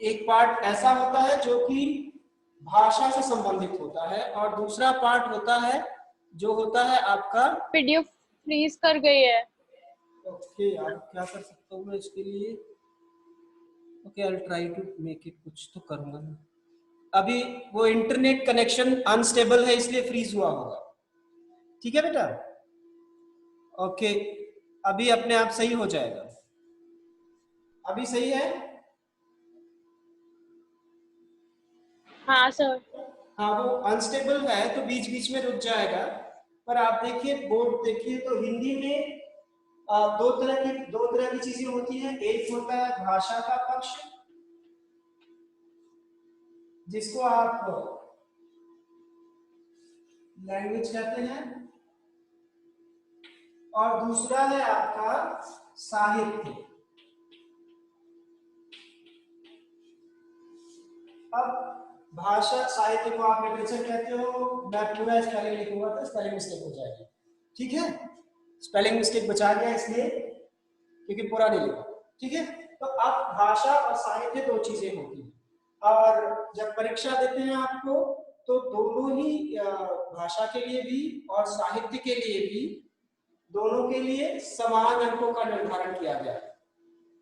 एक पार्ट ऐसा होता है जो कि भाषा से संबंधित होता है और दूसरा पार्ट होता है जो होता है आपका पीडीएफ फ्रीज कर गई है। ओके यार क्या कर सकता हूँ मैं इसके लिए। Okay I try to make it, कुछ तो करूंगा मैं। अभी वो इंटरनेट कनेक्शन अनस्टेबल है इसलिए फ्रीज हुआ होगा। ठीक है बेटा, ओके अभी अपने आप सही हो जाएगा। अभी सही है? हाँ सर। हाँ वो अनस्टेबल है तो बीच बीच में रुक जाएगा। पर आप देखिए बोर्ड देखिए तो हिंदी में दो तरह की चीजें होती हैं। एक होता है भाषा का पक्ष जिसको आप लैंग्वेज कहते हैं और दूसरा है आपका साहित्य। अब भाषा साहित्य को आप लिटरेचर कहते हो, मैं पूरा स्पेलिंग लिखूंगा तो स्पेलिंग मिस्टेक हो जाएगी। ठीक है, स्पेलिंग मिस्टेक बचा गया इसलिए क्योंकि पूरा नहीं लिखा। ठीक है, तो अब भाषा और साहित्य दो चीजें होती हैं और जब परीक्षा देते हैं आपको तो दोनों ही भाषा के लिए भी और साहित्य के लिए भी दोनों के लिए समान अंकों का निर्धारण किया गया है।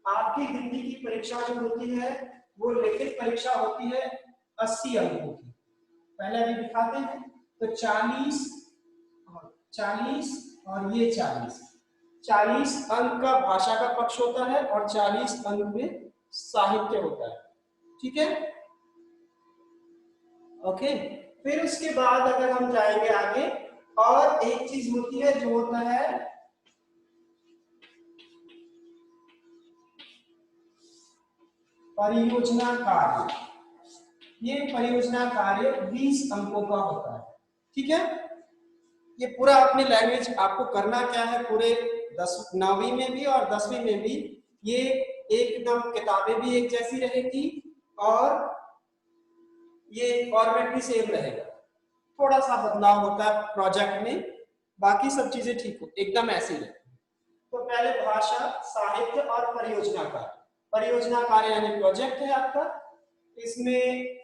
आपकी हिंदी की परीक्षा जो होती है वो लिखित परीक्षा होती है 80 अंकों की। पहले अभी दिखाते हैं तो 40 और ये 40 अंक का भाषा का पक्ष होता है और 40 अंक में साहित्य होता है। ठीक है, ओके। फिर उसके बाद अगर हम जाएंगे आगे और एक चीज होती है जो होता है परियोजना कार्य। ये परियोजना कार्य 20 अंकों का होता है। ठीक है, ये पूरा अपनी लैंग्वेज आपको करना क्या है पूरे 9वीं में भी और 10वीं में भी ये एकदम किताबें भी एक जैसी रहेगी और ये फॉर्मेट भी सेम रहेगा। थोड़ा सा बदलाव होता है प्रोजेक्ट में, बाकी सब चीजें ठीक हो एकदम ऐसे ही। तो पहले भाषा साहित्य और परियोजना कार्य। परियोजना कार्य यानी प्रोजेक्ट है आपका, इसमें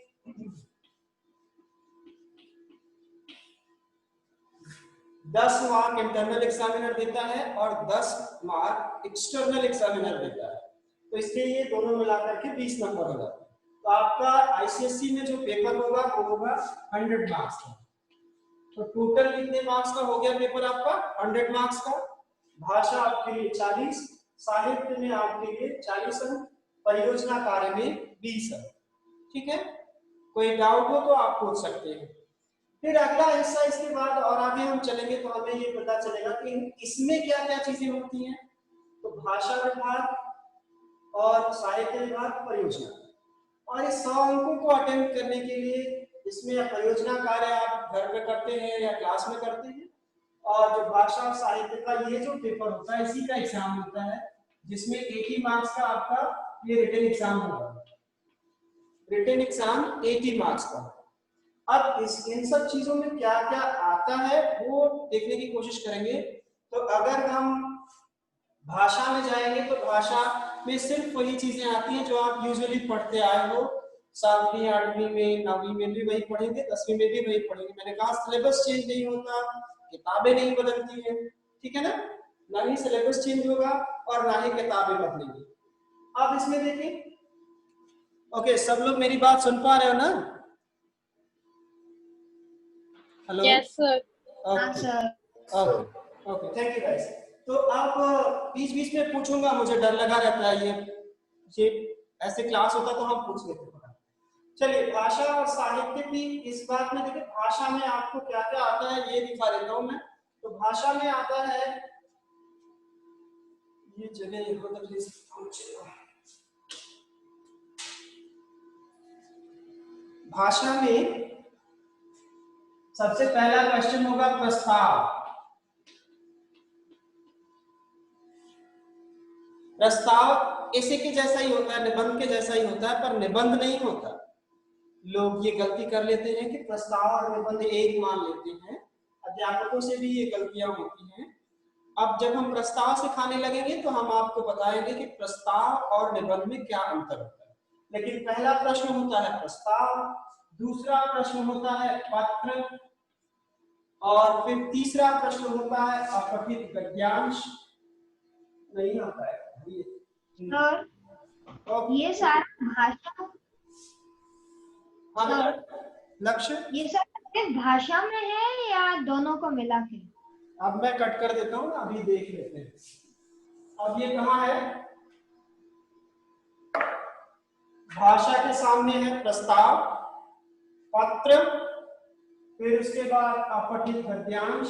10 मार्क इंटरनल एग्जामिनर देता है और 10 मार्क एक्सटर्नल एग्जामिनर देता है। तो इसलिए ये दोनों मिलाकर के 20 नंबर हो जाते हैं। तो आपका आईसीएसई में जो पेपर होगा वो होगा 100 मार्क्स का। तो टोटल कितने मार्क्स का हो गया पेपर आपका? 100 मार्क्स का। भाषा आपके लिए 40, साहित्य में आपके लिए 40 अंक, परियोजना कार्य में 20 अंक। ठीक है, कोई डाउट हो तो आप पूछ सकते हैं। फिर अगला हिस्सा इसके बाद और आगे हम चलेंगे तो हमें ये पता चलेगा कि इसमें क्या क्या चीजें होती हैं। तो भाषा विभाग और साहित्य विभाग, परियोजना, और इस 100 अंकों को अटेम्प्ट करने के लिए इसमें परियोजना कार्य आप घर में करते हैं या क्लास में करते हैं और जो भाषा और साहित्य का ये जो पेपर होता है इसी का एग्जाम होता है जिसमें 80 मार्क्स का आपका ये रिटन एग्जाम होगा। रिटन एग्जाम 80 मार्क्स का। अब इन सब चीजों में क्या क्या आता है वो देखने की कोशिश करेंगे। तो अगर हम भाषा में जाएंगे तो भाषा में सिर्फ वही चीजें आती हैं जो आप यूजुअली पढ़ते आए हो। 7वीं 8वीं में 9वीं में भी वही पढ़ेंगे, 10वीं में भी वही पढ़ेंगे। मैंने कहा सिलेबस चेंज नहीं होता, किताबें नहीं बदलती है। ठीक है ना, ना ही सिलेबस चेंज होगा और ना ही किताबें बदलेंगी। आप इसमें देखिए, ओके सब लोग मेरी बात सुन पा रहे हो ना? Hello, yes sir. Okay okay okay, thank you guys. तो आप बीच बीच में पूछूंगा, मुझे डर लगा रहता है ये ऐसे क्लास होता तो हम पूछ लेते हैं। चलिए भाषा और साहित्य की इस बात में देखिए भाषा में आपको क्या क्या आता है ये दिखा देता हूं मैं। तो भाषा में आता है, ये जगह यहाँ तक ले सकता हूं। भाषा में सबसे पहला क्वेश्चन होगा प्रस्ताव। प्रस्ताव इसी के जैसा ही होता है, निबंध के जैसा ही होता है, पर निबंध नहीं होता। लोग ये गलती कर लेते हैं कि प्रस्ताव और निबंध एक मान लेते हैं। अध्यापकों से भी ये गलतियां होती हैं। अब जब हम प्रस्ताव सिखाने लगेंगे तो हम आपको बताएंगे कि प्रस्ताव और निबंध में क्या अंतर होता है। लेकिन पहला प्रश्न होता है प्रस्ताव, दूसरा प्रश्न होता है पत्र, और फिर तीसरा प्रश्न होता है अपठित गद्यांश। नहीं आता है सर ये सारा भाषा, हाँ बेटा, लक्ष्य ये सब सिर्फ भाषा में है या दोनों को मिला के? अब मैं कट कर देता हूँ ना, अभी देख लेते हैं। अब ये कहाँ है, भाषा के सामने है प्रस्ताव, पत्र, फिर उसके बाद अपठित गद्यांश,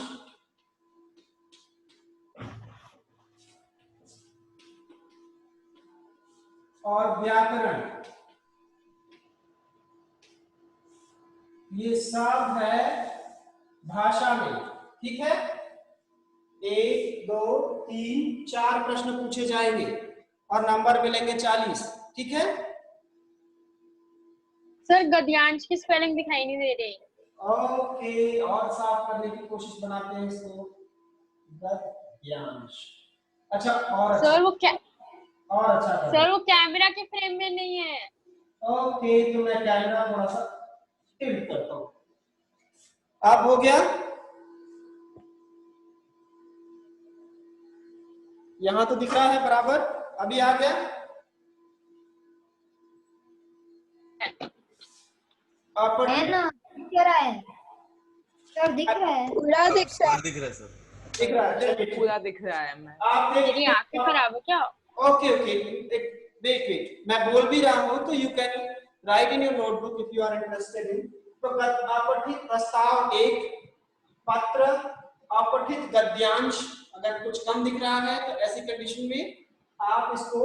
और व्याकरण। ये सब है भाषा में, ठीक है। 1 2 3 4 प्रश्न पूछे जाएंगे और नंबर मिलेंगे 40, ठीक है। सर गद्यांश की स्पेलिंग दिखाई नहीं दे रही। ओके, और साफ करने की कोशिश बनाते हैं इसको, गद्यांश। अच्छा, और अच्छा, सर वो क्या, और अच्छा कर सर वो कैमरा के फ्रेम में नहीं है। ओके, तो मैं कैमरा थोड़ा सा टिल्ट करता हूं। अब हो गया, यहां तो दिख रहा है बराबर, अभी आ गया। है ना, दिख रहा है सर, दिख रहा है, पूरा दिख रहा है। दिख रहा है सर, दिख रहा है, चलिए, पूरा दिख रहा है। मैं आप देख मेरी आंखें खराब है क्या? ओके ओके, वेट वेट, मैं बोल भी रहा हूं तो you can write in your notebook if you are interested in. तो अपठित प्रस्ताव 1, पत्र, अपठित गद्यांश। अगर कुछ कम दिख रहा है तो ऐसी कंडीशन में आप इसको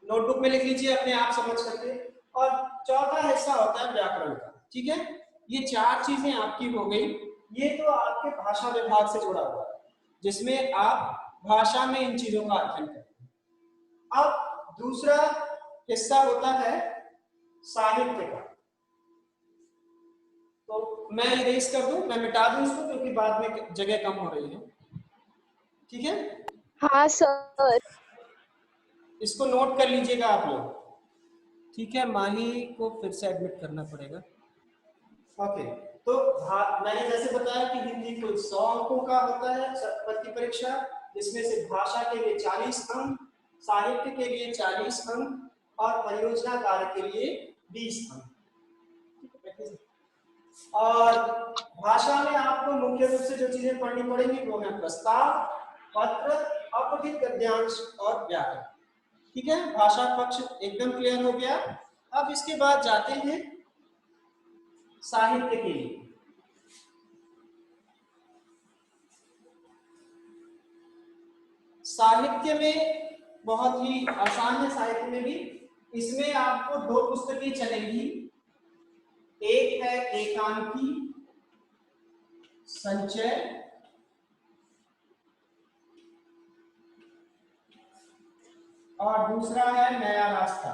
नोटबुक में लिख लीजिए अपने आप समझ करके। और चौथा हिस्सा होता है व्याकरण का, ठीक है। ये 4 चीजें आपकी हो गई। ये तो आपके भाषा विभाग से जुड़ा हुआ है, जिसमें आप भाषा में इन चीजों का अध्ययन करते हैं। अब दूसरा हिस्सा होता है साहित्य का। तो मैं इरेज कर दूं, मैं मिटा दूं इसको, क्योंकि बाद में जगह कम हो रही है, ठीक है। हाँ सर। इसको नोट कर लीजिएगा आप लोग, ठीक है। माही को फिर से एडमिट करना पड़ेगा। ओके, तो मैंने जैसे बताया कि हिंदी कुल 100 अंकों का होता है प्रति परीक्षा, जिसमें से भाषा के लिए 40 अंक, साहित्य के लिए 40 अंक और परियोजना कार्य के लिए 20 अंक। और भाषा में आपको मुख्य रूप से जो चीजें पढ़नी पड़ेंगी वो है प्रस्ताव, पत्र, अपठित गद्यांश और व्याकरण, ठीक है। भाषा पक्ष एकदम क्लियर हो गया। अब इसके बाद जाते हैं साहित्य के लिए। साहित्य में बहुत ही आसान है, साहित्य में भी। इसमें आपको 2 पुस्तकें चलेंगी, एक है एकांकी संचय और दूसरा है नया रास्ता,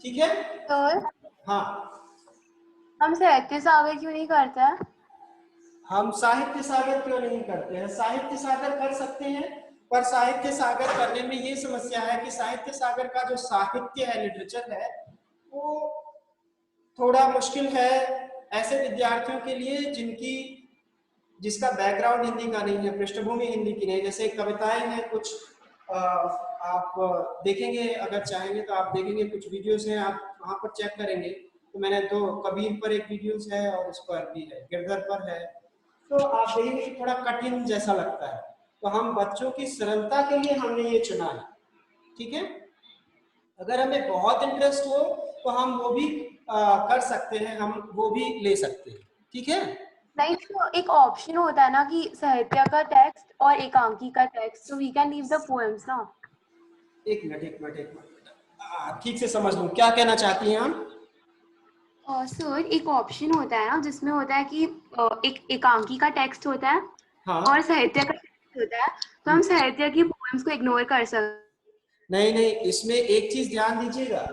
ठीक है। सर हाँ, हम साहित्य सागर क्यों नहीं करते हैं? हम साहित्य सागर क्यों नहीं करते हैं? साहित्य सागर कर सकते हैं, पर साहित्य सागर करने में ये समस्या है कि साहित्य सागर का जो साहित्य है, लिटरेचर है, वो थोड़ा मुश्किल है ऐसे विद्यार्थियों के लिए जिसका बैकग्राउंड हिंदी का नहीं है, पृष्ठभूमि हिंदी की नहीं। जैसे कविताएं हैं कुछ, आप देखेंगे, अगर चाहेंगे तो आप देखेंगे, कुछ वीडियोस हैं, आप वहां पर चेक करेंगे तो मैंने तो कबीर पर एक वीडियोस है और उस पर भी है, गिरधर पर है, तो आप देखेंगे कि थोड़ा कठिन जैसा लगता है। तो हम बच्चों की सरलता के लिए हमने ये चुना है, ठीक है। अगर हमें बहुत इंटरेस्ट हो तो हम वो भी कर सकते हैं, हम वो भी ले सकते हैं, ठीक है। नहीं, तो एक ऑप्शन होता है ना कि साहित्य का टेक्स्ट और एकांकी का टेक्स्ट, तो we can leave the poems ना। एक मिनट ठीक से समझ लूं, क्या कहना चाहती हैं आप? सर एक ऑप्शन होता है ना जिसमें होता है कि एक एकांकी का टेक्स्ट होता है हाँ, और साहित्य का टेक्स्ट होता है, तो हम साहित्य की पोएम्स को इग्नोर कर सकते। नहीं, इसमें एक चीज ध्यान दीजिएगा,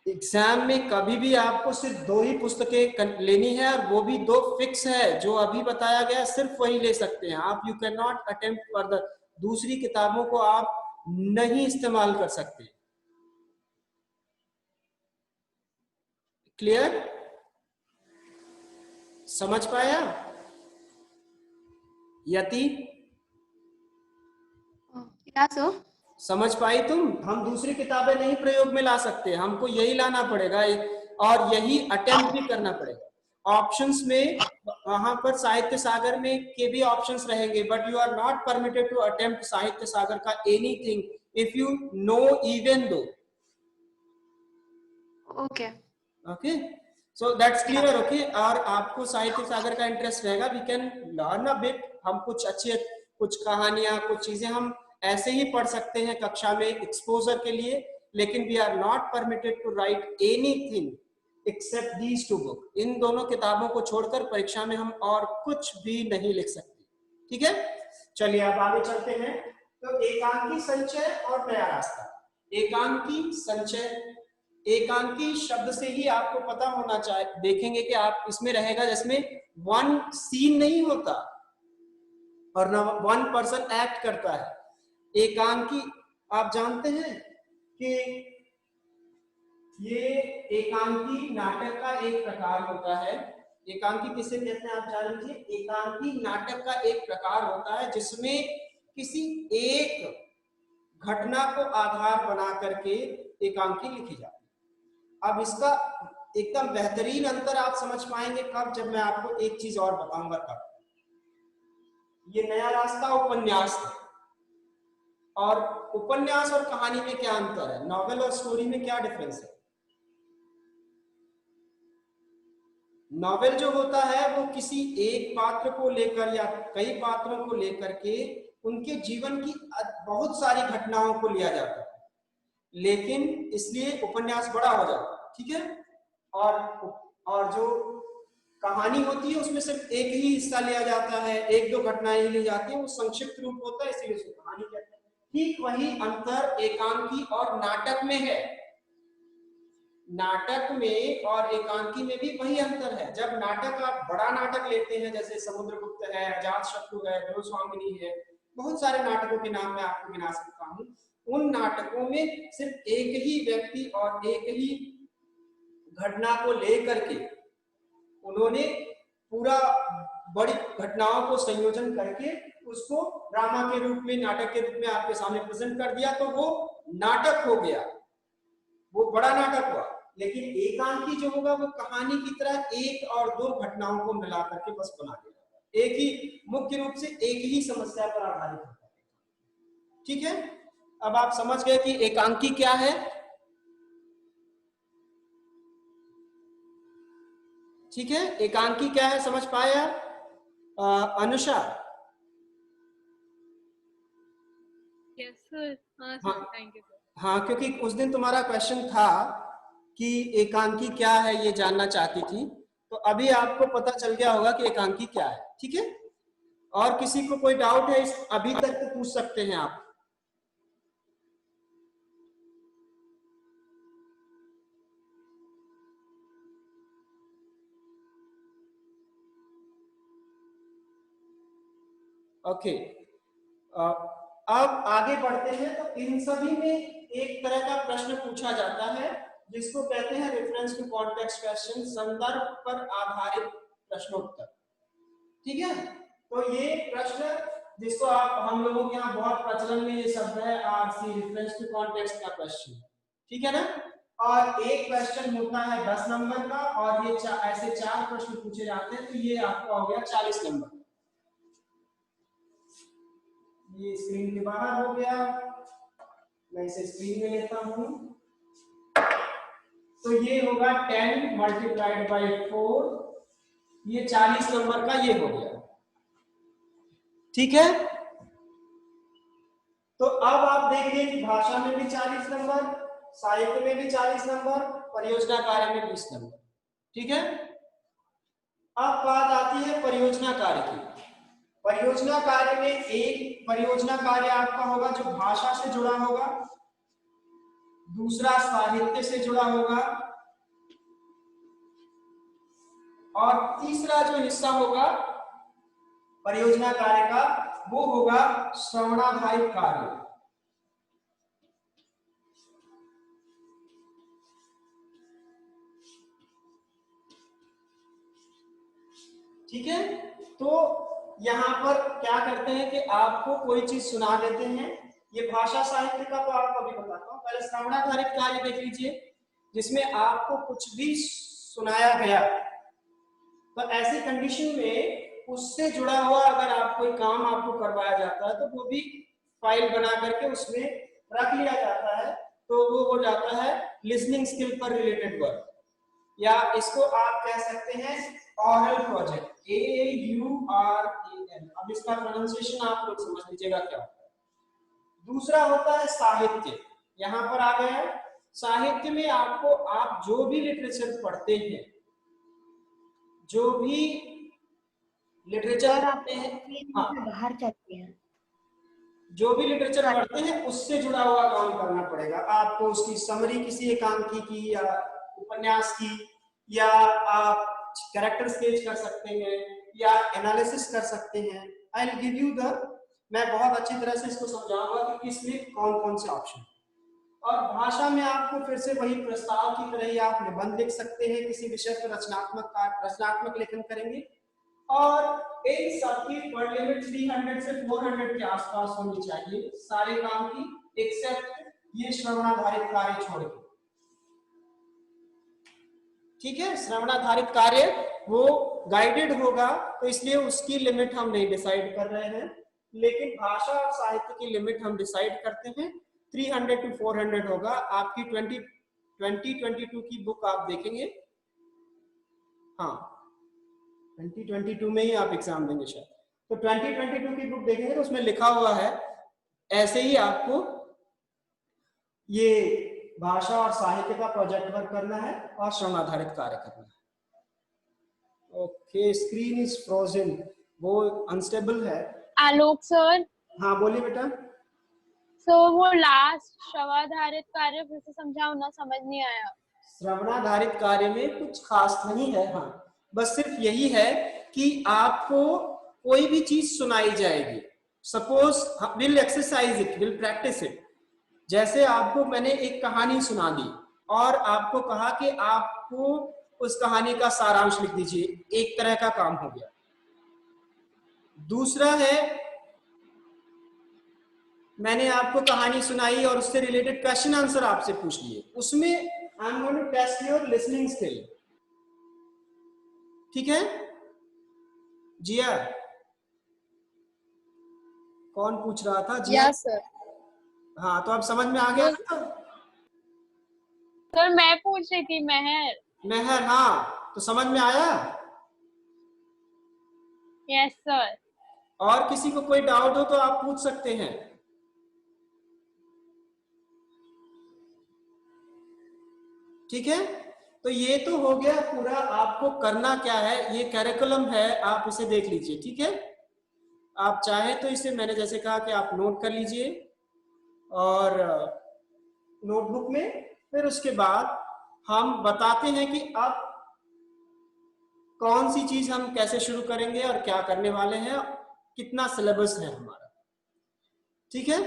एग्जाम में कभी भी आपको सिर्फ 2 ही पुस्तकें लेनी है, और वो भी 2 फिक्स है, जो अभी बताया गया सिर्फ वही ले सकते हैं आप। You can not attempt further, दूसरी किताबों को आप नहीं इस्तेमाल कर सकते। क्लियर? समझ पाया यति? क्या सर? समझ पाई तुम? हम दूसरी किताबें नहीं प्रयोग में ला सकते, हमको यही लाना पड़ेगा और यही अटेम्प्ट भी करना पड़ेगा। ऑप्शंस में वहां पर साहित्य सागर में के भी ऑप्शंस रहेंगे, but you are not permitted to attempt Sahitya Sagar का anything if you know even though. Okay okay, so that's clear. Okay, और आपको साहित्य सागर का इंटरेस्ट रहेगा, we can learn a bit. हम कुछ कहानियां, कुछ चीजें हम ऐसे ही पढ़ सकते हैं कक्षा में एक्सपोजर के लिए, लेकिन we are not permitted to write anything except these two book. इन दोनों किताबों को छोड़कर परीक्षा में हम और कुछ भी नहीं लिख सकते। ठीक है, चलिए अब आगे चलते हैं। तो एकांकी संचय और नया रास्ता। एकांकी संचय, एकांकी शब्द से ही आपको पता होना चाहिए, देखेंगे कि आप इसमें रहेगा जिसमें वन सीन नहीं होता और ना वन पर्सन एक्ट करता है। एकांकी आप जानते हैं कि ये एकांकी नाटक का एक प्रकार होता है। एकांकी किसे कहते हैं आप जान लीजिए। एकांकी नाटक का एक प्रकार होता है जिसमें किसी एक घटना को आधार बना करके एकांकी लिखी जाती है। अब इसका एकदम बेहतरीन अंतर आप समझ पाएंगे कब, जब मैं आपको एक चीज और बताऊंगा तब। ये नया रास्ता उपन्यास है, और उपन्यास और कहानी में क्या अंतर है, नॉवेल और स्टोरी में क्या डिफरेंस है। नॉवेल जो होता है वो किसी एक पात्र को लेकर या कई पात्रों को लेकर के उनके जीवन की बहुत सारी घटनाओं को लिया जाता है, लेकिन इसलिए उपन्यास बड़ा हो जाता है। ठीक है, और जो कहानी होती है उसमें सिर्फ एक ही हिस्सा लिया जाता है, एक दो घटनाएं ही ली जाती है, वो संक्षिप्त रूप होता है, इसीलिए उसको कहानी कहते हैं। ठीक वही अंतर एकांकी और नाटक में है। नाटक में और एकांकी में भी वही अंतर है। जब नाटक आप बड़ा नाटक लेते हैं, जैसे समुद्रगुप्त है, अजातशत्रु है, द्रोणाचार्य है, बहुत सारे नाटकों के नाम मैं आपको गिना सकता हूं, उन नाटकों में सिर्फ एक ही व्यक्ति और एक ही घटना को लेकर के उन्होंने पूरा बड़ी घटनाओं को संयोजन करके उसको ड्रामा के रूप में, नाटक के रूप में आपके सामने प्रेजेंट कर दिया, तो वो नाटक हो गया, वो बड़ा नाटक हुआ। लेकिन एकांकी जो होगा वो कहानी की तरह एक और दो घटनाओं को मिला करके बस बना देगा, एक ही मुख्य रूप से एक ही समस्या पर आधारित होता है। ठीक है, अब आप समझ गए कि एकांकी क्या है। ठीक है, एकांकी क्या है समझ पाया अनुषा? यस सर, हाँ हाँ। Sir, thank you sir. हाँ, क्योंकि उस दिन तुम्हारा क्वेश्चन था कि एकांकी क्या है, ये जानना चाहती थी, तो अभी आपको पता चल गया होगा कि एकांकी क्या है। ठीक है, और किसी को कोई डाउट है अभी तक तो पूछ सकते हैं आप। ओके, अब आगे बढ़ते हैं। तो इन सभी में एक तरह का प्रश्न पूछा जाता है जिसको कहते हैं रेफरेंस टू कॉन्टेक्स्ट क्वेश्चन, संदर्भ पर आधारित प्रश्नोत्तर। ठीक है, तो ये प्रश्न जिसको आप हम लोगों के यहाँ बहुत प्रचलन में ये शब्द है आरसी, रेफरेंस टू कॉन्टेक्स्ट का क्वेश्चन। ठीक है ना, और एक क्वेश्चन होता है 10 नंबर का, और ये ऐसे 4 प्रश्न पूछे जाते हैं, तो ये आपका हो गया 40 नंबर। ये स्क्रीन के बाहर हो गया, मैं इसे स्क्रीन में लेता हूं, तो ये होगा 10 मल्टीप्लाइड बाई 4, ये 40 नंबर का ये हो गया। ठीक है, तो अब आप देखिए कि भाषा में भी 40 नंबर, साहित्य में भी 40 नंबर, परियोजना कार्य में 20 नंबर। ठीक है, अब बात आती है परियोजना कार्य की। परियोजना कार्य में एक परियोजना कार्य आपका होगा जो भाषा से जुड़ा होगा, दूसरा साहित्य से जुड़ा होगा, और तीसरा जो हिस्सा होगा परियोजना कार्य का वो होगा श्रवणाधारित कार्य। ठीक है, तो यहाँ पर क्या करते हैं कि आपको कोई चीज सुना देते हैं। ये भाषा साहित्य का तो आपको अभी बताता हूँ, पहले श्रवणाधारित कार्य देख लीजिए, जिसमें आपको कुछ भी सुनाया गया, तो ऐसी कंडीशन में उससे जुड़ा हुआ अगर आप कोई काम आपको करवाया जाता है तो वो भी फाइल बना करके उसमें रख लिया जाता है, तो वो हो जाता है लिसनिंग स्किल पर रिलेटेड वर्क, या इसको आप कह सकते हैं ऑरल प्रोजेक्ट, AURAL। अब इसका प्रोनाउंसिएशन आप लोग समझ लीजिएगा क्या होता है। दूसरा होता है साहित्य, यहाँ पर आ गया। साहित्य में आपको, आप जो भी लिटरेचर पढ़ते हैं, जो भी लिटरेचर पढ़ते हैं, हाँ, बाहर चलते हैं, जो भी लिटरेचर पढ़ते हैं उससे जुड़ा हुआ काम करना पड़ेगा आपको। उसकी समरी किसी एकांकी की या उपन्यास की, या आप कैरेक्टर स्केच कर सकते हैं, या एनालिसिस कर सकते हैं। I will give you the, मैं बहुत अच्छी तरह से इसको समझाऊंगा कि किसमें कौन कौन से ऑप्शन। और भाषा में आपको फिर से वही प्रस्ताव की तरह ही आप निबंध लिख सकते हैं, किसी विषय पर रचनात्मक लेखन करेंगे, और इन सबकी वर्ड लिमिट 300 से 400 के आसपास होनी चाहिए सारे काम की, एक्सेप्ट ये श्रवणाधारित कार्य छोड़ के। ठीक है, श्रवणाधारित कार्य वो गाइडेड होगा, तो इसलिए उसकी लिमिट हम नहीं डिसाइड कर रहे हैं, लेकिन भाषा और साहित्य की लिमिट हम डिसाइड करते हैं। 300 to 400 होगा। आपकी 2022 की बुक आप देखेंगे, हाँ 2022 में ही आप एग्जाम देंगे शायद, तो 2022 की बुक देखेंगे तो उसमें लिखा हुआ है ऐसे ही आपको ये भाषा और साहित्य का प्रोजेक्ट वर्क करना है और श्रवणाधारित कार्य करना है। ओके, स्क्रीन इज फ्रोजन, वो अनस्टेबल है। आलोक सर, हाँ बोलिए बेटा। सो वो लास्ट श्रवणाधारित कार्य फिर से समझाओ ना, समझ नहीं आया। श्रवणाधारित कार्य में कुछ खास नहीं है, हाँ बस सिर्फ यही है कि आपको कोई भी चीज सुनाई जाएगी, suppose will exercise it, will practice it. जैसे आपको मैंने एक कहानी सुना दी और आपको कहा कि आपको उस कहानी का सारांश लिख दीजिए, एक तरह का काम हो गया। दूसरा है मैंने आपको कहानी सुनाई और उससे रिलेटेड क्वेश्चन आंसर आपसे पूछ लिए, उसमें I am going to test your listening skill. ठीक है जिया, कौन पूछ रहा था? जिया सर। हाँ, तो अब समझ में आ गया ना? सर मैं पूछ रही थी, मेहर, हाँ तो समझ में आया? Yes sir. और किसी को कोई डाउट हो तो आप पूछ सकते हैं। ठीक है, तो ये तो हो गया पूरा। आपको करना क्या है, ये कैरिकुलम है, आप इसे देख लीजिए। ठीक है, आप चाहे तो इसे, मैंने जैसे कहा कि आप नोट कर लीजिए और नोटबुक में, फिर उसके बाद हम बताते हैं कि अब कौन सी चीज हम कैसे शुरू करेंगे और क्या करने वाले हैं, कितना सिलेबस है हमारा। ठीक है,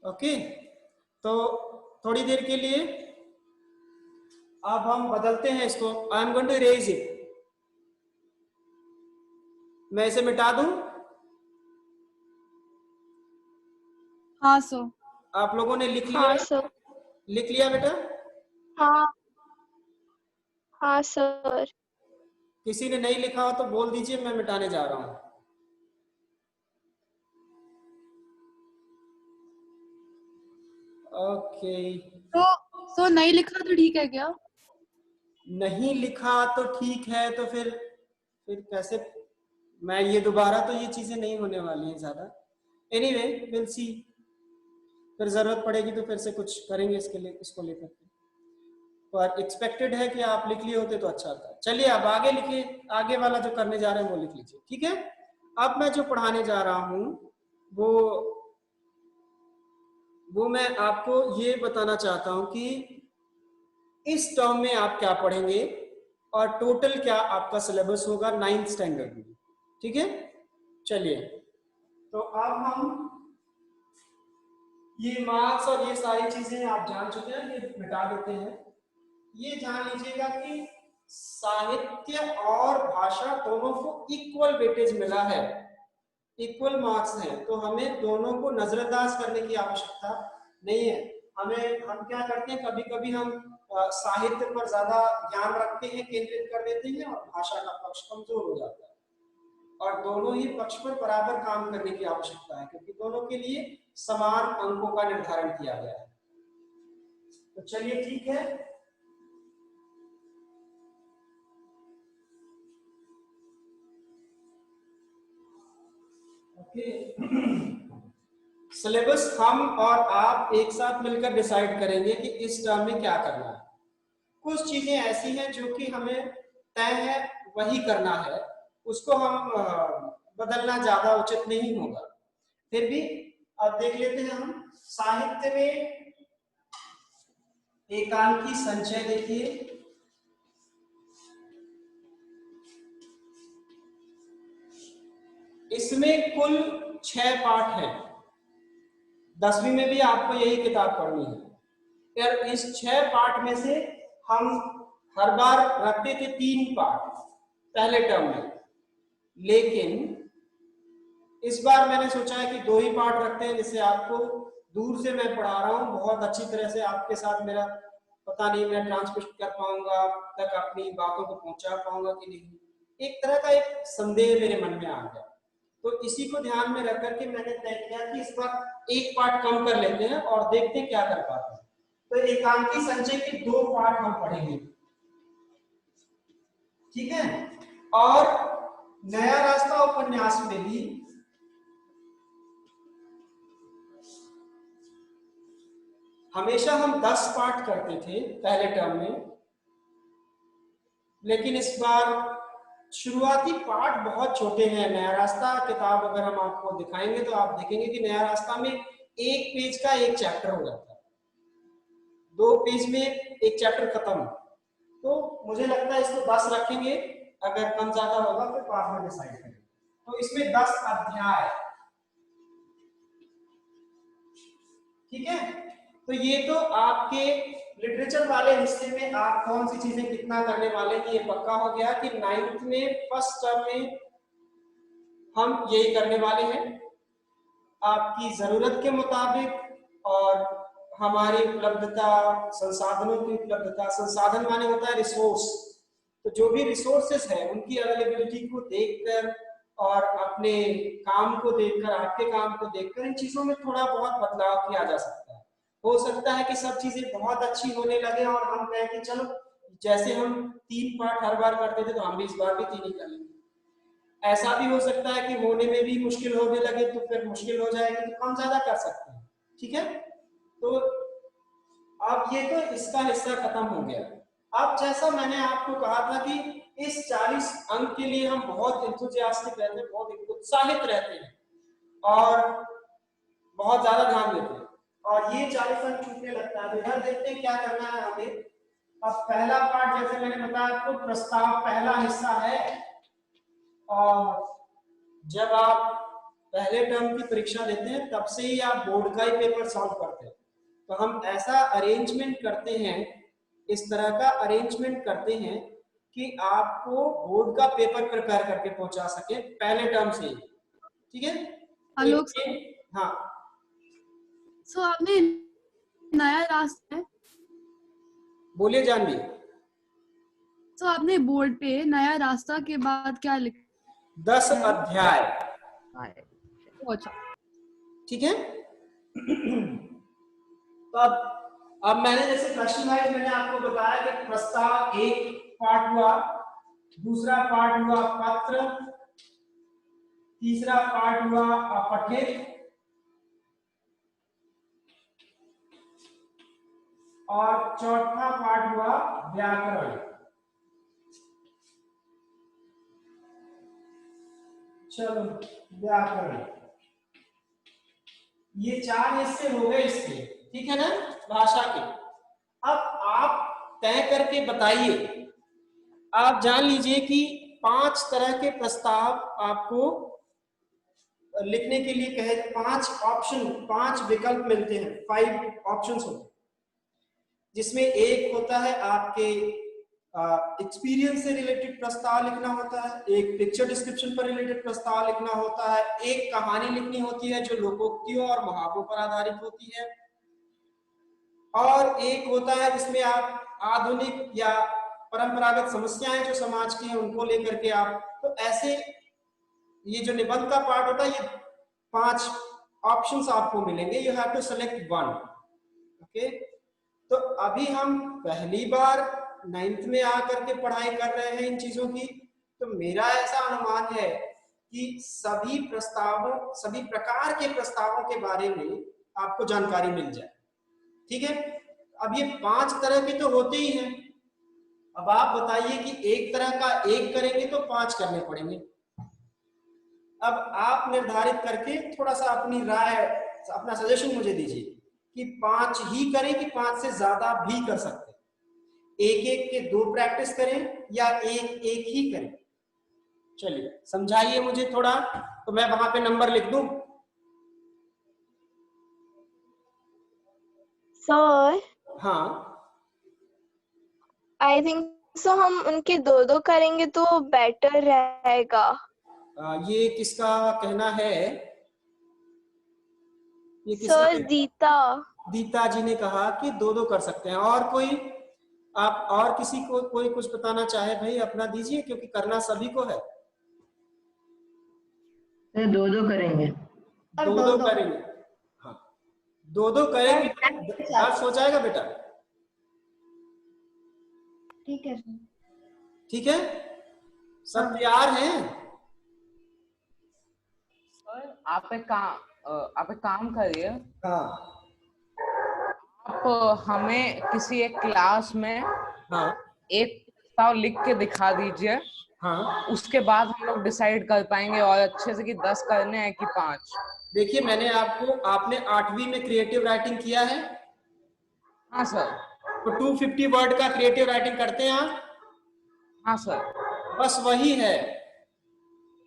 ओके, तो थोड़ी देर के लिए अब हम बदलते हैं इसको। I am going to erase it, मैं इसे मिटा दूं? हाँ सर। आप लोगों ने लिख लिया? हाँ सर। लिख लिया बेटा? हाँ हाँ सर। किसी ने नहीं लिखा हो तो बोल दीजिए, मैं मिटाने जा रहा हूं। ओके, तो नहीं लिखा तो ठीक है क्या? नहीं लिखा तो ठीक है, तो फिर कैसे मैं ये दोबारा, तो ये चीजें नहीं होने वाली हैं ज्यादा। एनीवे विल सी, फिर जरूरत पड़ेगी तो फिर से कुछ करेंगे इसके लिए, इसको लेकर। पर एक्सपेक्टेड है कि आप लिख लिए होते तो अच्छा था। चलिए अब आगे लिखिए, आगे वाला जो करने जा रहे हैं वो लिख लीजिए। ठीक है, अब मैं जो पढ़ाने जा रहा हूं वो मैं आपको ये बताना चाहता हूं कि इस टर्म में आप क्या पढ़ेंगे और टोटल क्या आपका सिलेबस होगा 9th स्टैंडर्ड में। ठीक है, चलिए, तो अब हम ये मार्क्स और ये सारी चीजें आप जान चुके हैं, ये मिटा देते हैं। ये जान लीजिएगा कि साहित्य और भाषा दोनों को इक्वल वेटेज मिला है, इक्वल मार्क्स हैं, तो हमें दोनों को नजरअंदाज करने की आवश्यकता नहीं है। हम क्या करते हैं, कभी कभी हम साहित्य पर ज्यादा ध्यान रखते हैं, केंद्रित कर देते हैं, और भाषा का पक्ष कमजोर हो जाता है। और दोनों ही पक्ष पर बराबर काम करने की आवश्यकता है, क्योंकि दोनों के लिए समान अंकों का निर्धारण किया गया है। तो चलिए ठीक है, सिलेबस हम और आप एक साथ मिलकर डिसाइड करेंगे कि इस टर्म में क्या करना है। कुछ चीजें ऐसी हैं जो कि हमें तय है वही करना है, उसको हम बदलना ज्यादा उचित नहीं होगा। फिर भी अब देख लेते हैं हम साहित्य में एकांकी संचय। देखिए इसमें कुल 6 पाठ हैं, 10वीं में भी आपको यही किताब पढ़नी है। और इस 6 पाठ में से हम हर बार रखते थे 3 पाठ पहले टर्म में, लेकिन इस बार मैंने सोचा है कि 2 ही पाठ रखते हैं, जिससे आपको दूर से मैं पढ़ा रहा हूँ, बहुत अच्छी तरह से आपके साथ मेरा पता नहीं मैं ट्रांसमिट कर पाऊंगा तक, अपनी बातों को पहुंचा पाऊंगा कि नहीं, एक तरह का एक संदेह मेरे मन में आ गया। तो इसी को ध्यान में रख करके मैंने तय किया कि इस बार एक पाठ कम कर लेते हैं और देखते हैं क्या कर पाते हैं। तो एकांकी संचय के 2 पाठ हम पढ़ेंगे, ठीक है। और नया रास्ता उपन्यास में भी हमेशा हम 10 पाठ करते थे पहले टर्म में, लेकिन इस बार शुरुआती पाठ बहुत छोटे हैं। नया रास्ता किताब अगर हम आपको दिखाएंगे तो आप देखेंगे कि नया रास्ता में 1 पेज का 1 चैप्टर हो जाता है, 2 पेज में 1 चैप्टर खत्म। तो मुझे लगता है इसको 10 रखेंगे, अगर कम ज्यादा होगा तो बाद में डिसाइड करेंगे। तो इसमें 10 अध्याय, ठीक है। तो ये तो आपके लिटरेचर वाले हिस्से में आप कौन सी चीजें कितना करने वाले हैं ये पक्का हो गया कि 9th में फर्स्ट टर्म में हम यही करने वाले हैं। आपकी जरूरत के मुताबिक और हमारी उपलब्धता, संसाधनों की उपलब्धता, संसाधन माने होता है रिसोर्स, तो जो भी रिसोर्सेस है उनकी अवेलेबिलिटी को देखकर और अपने काम को देखकर, आपके काम को देखकर इन चीजों में थोड़ा बहुत बदलाव किया जा सकता है। हो सकता है कि सब चीजें बहुत अच्छी होने लगे और हम कहें कि चलो जैसे हम 3 पाठ हर बार करते थे तो हम भी इस बार भी 3 ही कर लेंगे। ऐसा भी हो सकता है कि होने में भी मुश्किल होने लगे तो फिर मुश्किल हो जाएगी, तो हम ज्यादा कर सकते हैं, ठीक है। तो अब ये तो इसका हिस्सा खत्म हो गया। अब जैसा मैंने आपको कहा था कि इस 40 अंक के लिए हम बहुत एंथुसियास्टिक रहते हैं, बहुत उत्साहित रहते हैं और बहुत ज्यादा ध्यान देते हैं, और ये 40 अंक छूटने लगता है। इधर देखते हैं क्या करना है हमें। अब पहला पार्ट जैसे मैंने बताया आपको, प्रस्ताव पहला हिस्सा है, और जब आप पहले टर्म की परीक्षा देते हैं तब से ही आप बोर्ड का ही पेपर सॉल्व करते हैं। तो हम ऐसा अरेंजमेंट करते हैं, इस तरह का अरेंजमेंट करते हैं कि आपको बोर्ड का पेपर प्रिपेयर करके पहुंचा सके पहले टर्म से ही, ठीक है। आलोक हाँ, सो आपने नया रास्ता, बोलिए जानवी। सो आपने बोर्ड पे नया रास्ता के बाद क्या लिखा? 10 अध्याय, अच्छा, ठीक है। तो अब मैंने जैसे क्वेश्चन वाइज मैंने आपको बताया कि प्रस्ताव 1 पार्ट हुआ, दूसरा पार्ट हुआ पत्र, तीसरा पार्ट हुआ अपठित, और चौथा पार्ट हुआ व्याकरण। चलो व्याकरण, ये 4 हिस्से हो गए इसके, ठीक है ना, भाषा के। अब आप तय करके बताइए, आप जान लीजिए कि 5 तरह के प्रस्ताव आपको लिखने के लिए कहे 5 विकल्प मिलते हैं, 5 ऑप्शंस होते हैं, जिसमें एक होता है आपके एक्सपीरियंस से रिलेटेड प्रस्ताव लिखना होता है, एक पिक्चर डिस्क्रिप्शन पर रिलेटेड प्रस्ताव लिखना होता है, एक कहानी लिखनी होती है जो लोकोक्तियों और मुहावरों पर आधारित होती है, और एक होता है जिसमें आप आधुनिक या परंपरागत समस्याएं जो समाज की हैं उनको लेकर के आप, तो ऐसे ये जो निबंध का पार्ट होता है ये 5 ऑप्शंस आपको मिलेंगे, you have to select one. Okay, तो अभी हम पहली बार 9th में आकर के पढ़ाई कर रहे हैं इन चीजों की, तो मेरा ऐसा अनुमान है कि सभी प्रकार के प्रस्तावों के बारे में आपको जानकारी मिल जाए। ठीक है, अब ये 5 तरह के तो होते ही हैं, अब आप बताइए कि एक तरह का एक करेंगे तो 5 करने पड़ेंगे। अब आप निर्धारित करके थोड़ा सा अपनी राय, अपना सजेशन मुझे दीजिए कि 5 ही करें कि 5 से ज्यादा भी कर सकते हैं, एक के 2 प्रैक्टिस करें या एक ही करें। चलिए समझाइए मुझे थोड़ा, तो मैं वहां पे नंबर लिख दूं। सर हाँ, आई थिंक सो हम उनके 2 करेंगे तो बेटर रहेगा। ये किसका कहना है? ये किसका सर कहना? दीता जी ने कहा कि 2 कर सकते हैं। और कोई, आप और किसी को कोई कुछ बताना चाहे भाई अपना दीजिए, क्योंकि करना सभी को है। 2 करेंगे। 2 करेंगे, हाँ 2 करेंगे। बात सोचाएगा बेटा? ठीक है ठीक है, सब तैयार हैं? सर आप एक काम करिए, हाँ आप हमें किसी एक क्लास में हाँ एक प्रस्ताव लिख के दिखा दीजिए, हाँ। उसके बाद हम लोग डिसाइड कर पाएंगे और अच्छे से कि 10 करने हैं कि 5। देखिए मैंने आपने 8वीं में क्रिएटिव राइटिंग किया है? हाँ सर। तो 250 वर्ड का क्रिएटिव राइटिंग करते हैं आप? हाँ सर। बस वही है।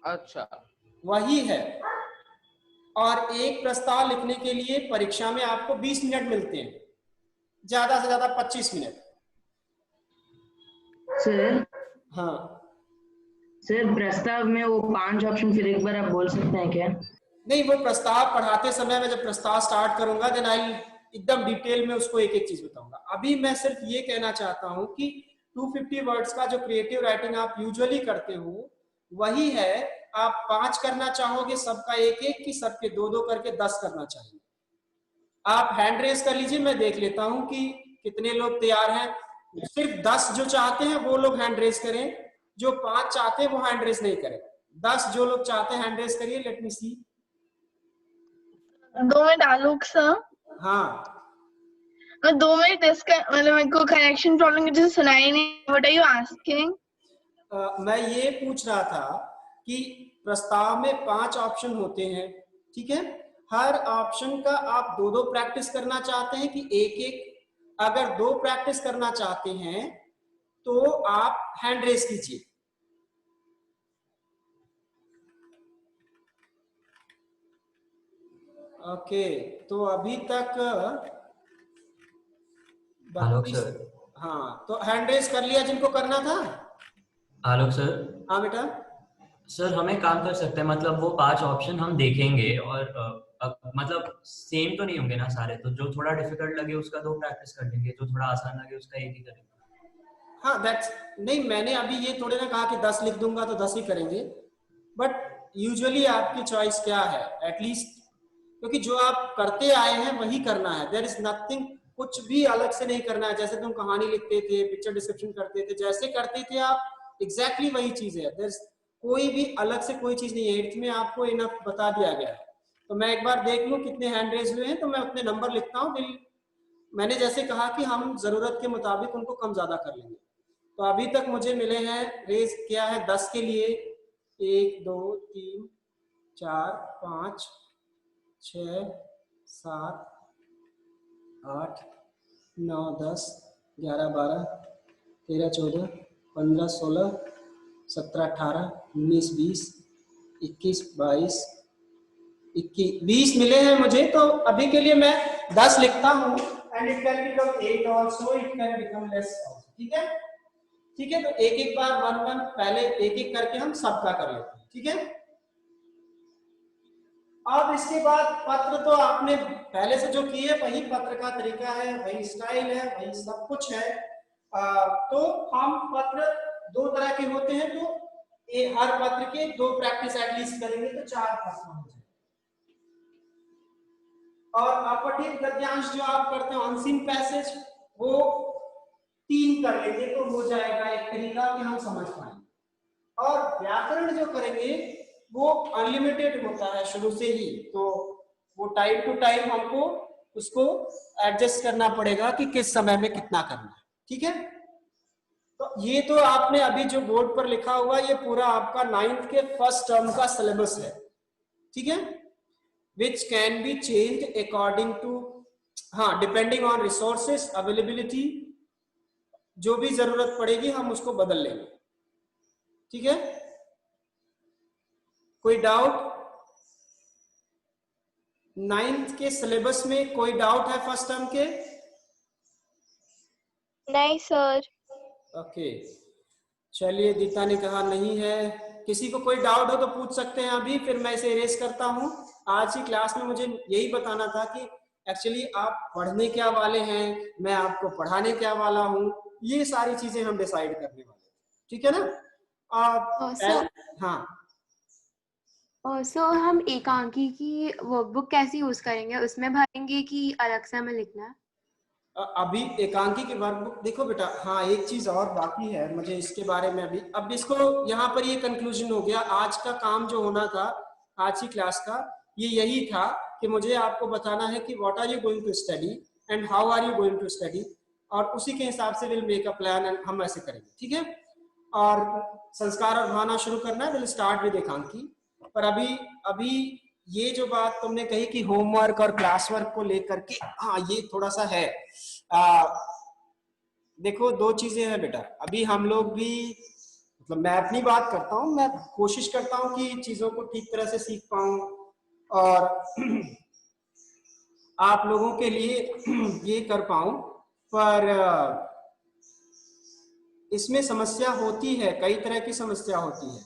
अच्छा, वही है। और एक प्रस्ताव लिखने के लिए परीक्षा में आपको 20 मिनट मिलते हैं, ज्यादा से ज्यादा 25 मिनट। सर हाँ सर, प्रस्ताव में वो 5 ऑप्शन फिर एक बार आप बोल सकते हैं क्या? नहीं, वो प्रस्ताव पढ़ाते समय मैं जब प्रस्ताव स्टार्ट करूंगा देन आई एकदम डिटेल में उसको एक चीज बताऊंगा। अभी मैं सिर्फ ये कहना चाहता हूं कि 250 वर्ड्स का जो क्रिएटिव राइटिंग आप यूजुअली करते हो वही है। आप 5 करना चाहोगे सबका एक कि सबके 2 करके 10 करना चाहिए? आप हैंड रेस कर लीजिए, मैं देख लेता हूं कि कितने लोग तैयार हैं। सिर्फ 10 जो चाहते हैं वो लोग हैंड रेस करें, जो 5 चाहते हैं वो हैंड रेस नहीं करें। 10 जो लोग चाहते हैं हैंड रेस करिए, लेट मी सी। 2 मिनट आलोक सर। हाँ 2 मिनट इसका मतलब मेरे को कनेक्शन प्रॉब्लम की वजह से सुनाई नहीं। What are you asking? मैं ये पूछ रहा था कि प्रस्ताव में 5 ऑप्शन होते हैं, ठीक है? हर ऑप्शन का आप 2 प्रैक्टिस करना चाहते हैं कि एक? अगर 2 प्रैक्टिस करना चाहते हैं तो आप हैंड रेस कीजिए। ओके, तो अभी तक आलोक सर। हाँ, तो हैंड रेस कर लिया जिनको करना था? आलोक सर। हाँ बेटा। सर हम एक काम कर सकते हैं, मतलब वो 5 ऑप्शन हम देखेंगे और मतलब सेम तो नहीं होंगे ना सारे, तो जो थोड़ा डिफिकल्ट लगे उसका 2 प्रैक्टिस कर लेंगे, जो थोड़ा आसान लगे उसका 1 ही करेंगे। हाँ दैट्स नहीं, मैंने अभी ये थोड़े ना कहा कि 10 लिख दूंगा तो 10 ही करेंगे, बट यूजुअली आपकी चॉइस क्या है एटलीस्ट, क्योंकि जो आप करते आए हैं वही करना है। देयर इज नथिंग, कुछ भी अलग से नहीं करना है। जैसे तुम कहानी लिखते थे, पिक्चर डिस्क्रिप्शन करते थे, जैसे करते थे आप एग्जैक्टली वही चीज है। देयर इज कोई भी अलग से कोई चीज नहीं है। 8th में आपको इनफ बता दिया गया है। तो मैं एक बार देख लूं कितने हैंड रेज हुए हैं तो मैं उतने नंबर लिखता हूँ। मैंने जैसे कहा कि हम जरूरत के मुताबिक उनको कम ज्यादा कर लेंगे। तो अभी तक मुझे मिले हैं, रेज किया है 10 के लिए 1 2 3 4 5 6 7 8 9 10 11 12 13 14 15 16 17 18 19 20 21 22 20 मिले हैं मुझे, तो अभी के लिए मैं 10 लिखता हूँ and it can become 8 also, it can become less also. ठीक है, ठीक है, तो एक एक बार वन पहले एक एक करके हम सबका कर लेते हैं। ठीक है, अब इसके बाद पत्र तो आपने पहले से जो किए वही पत्र का तरीका है, वही स्टाइल है, वही सब कुछ है। तो हम पत्र 2 तरह के होते हैं, तो हर पत्र के 2 प्रैक्टिस एटलीस्ट करेंगे तो 4 प्रश्न हो जाए। और अपठित गद्यांश जो आप करते हो अनसीन पैसेज, वो 3 कर लेंगे तो हो जाएगा एक तरीका कि हम समझ पाएंगे। और व्याकरण जो करेंगे वो अनलिमिटेड होता है शुरू से ही, तो वो टाइम टू टाइम हमको उसको एडजस्ट करना पड़ेगा कि किस समय में कितना करना है। ठीक है, तो ये तो आपने अभी जो बोर्ड पर लिखा हुआ ये पूरा आपका 9th के फर्स्ट टर्म का सिलेबस है। ठीक है, which can be change according to, हाँ, डिपेंडिंग ऑन रिसोर्सेस अवेलेबिलिटी, जो भी जरूरत पड़ेगी हम उसको बदल लेंगे। ठीक है, कोई डाउट? 9th के सिलेबस में कोई डाउट है फर्स्ट टर्म के? नहीं सर। ओके, चलिए, दीता ने कहा नहीं है। किसी को कोई डाउट हो तो पूछ सकते हैं अभी, फिर मैं इसे इरेज करता हूं। आज की क्लास में मुझे यही बताना था कि एक्चुअली आप पढ़ने क्या वाले हैं, मैं आपको पढ़ाने क्या वाला हूं, ये सारी चीजें हम डिसाइड करने वाले। ठीक है ना? हाँ, सो हम एकांकी की वर्कबुक कैसे यूज करेंगे, उसमें भरेंगे कि अलग से हमें लिखना है? अभी एकांकी की वर्कबुक देखो बेटा, हाँ एक चीज और बाकी है मुझे इसके बारे में अभी, अब इसको यहाँ पर ये कंक्लूजन हो गया। आज का काम जो होना था आज की क्लास का, ये यही था कि मुझे आपको बताना है कि what are you going to study and how are you going to study, और उसी के हिसाब से will make a plan and हम ऐसे करेंगे। ठीक है, और संस्कार और भावना शुरू करना है, विल स्टार्ट विद एकांकी। पर अभी ये जो बात तुमने कही कि होमवर्क और क्लास वर्क को लेकर के, हाँ ये थोड़ा सा है। देखो 2 चीजें हैं बेटा, अभी हम लोग भी, मतलब मैं अपनी बात करता हूँ, मैं कोशिश करता हूँ कि चीजों को ठीक तरह से सीख पाऊँ और आप लोगों के लिए ये कर पाऊँ, पर इसमें समस्या होती है, कई तरह की समस्या होती है।